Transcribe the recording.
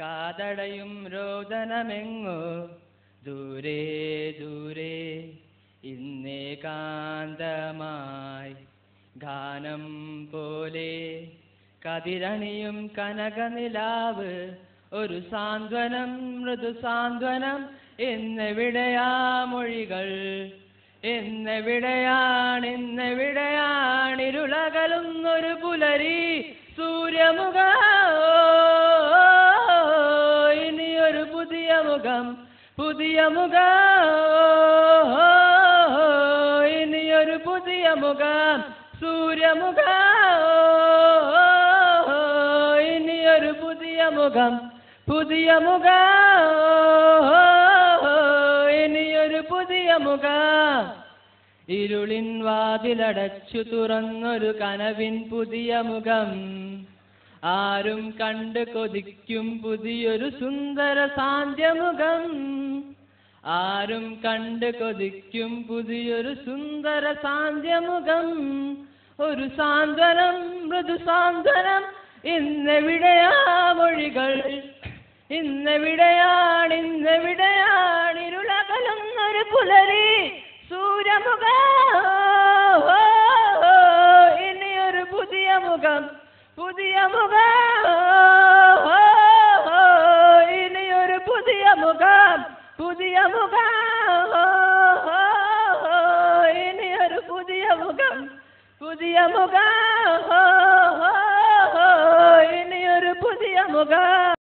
കാതടയും രോദനമെങ്ങോ ദൂരെ ദൂരെ ഇന്നേകാന്തമായി ഗാനം പോലെ കതിരണിയും കനകനിലാവ് ഒരു സാന്ത്വനം മൃദു സാന്ത്വനം എന്നെവിടെയാ മൊഴികൾ എന്നെവിടെയാണിരുളകലുന്നൊരു പുലരി സൂര്യമുഖ ഇനിയൊരു പുതിയ മുഖം ഇനിയൊരു പുതിയ മുഖം സൂര്യമുഖ ഇനിയൊരു പുതിയ മുഖം ഇനിയൊരു പുതിയ മുഖം ഇരുളിൻ വാതിലടച്ചു തുറന്നൊരു കനവിൻ പുതിയ മുഖം ആരും കണ്ട് കൊതിക്കും പുതിയൊരു സുന്ദര സാന്ധ്യമുഖം ആരും കണ്ട് കൊതിക്കും പുതിയൊരു സുന്ദര സാന്ധ്യമുഖം ഒരു സാന്ത്വനം മൃദു സാന്ത്വനം ഇന്നെവിടെയാ മൊഴികൾ ഇന്നെവിടെയാണിരുളകലുന്നൊരു പുലരി സൂര്യമുഖ ഇനിയൊരു പുതിയ മുഖം ഇനിയൊരു പുതിയ മുഖം ഇനിയൊരു പുതിയ മുഖം ഇനിയൊരു പുതിയ മുഖം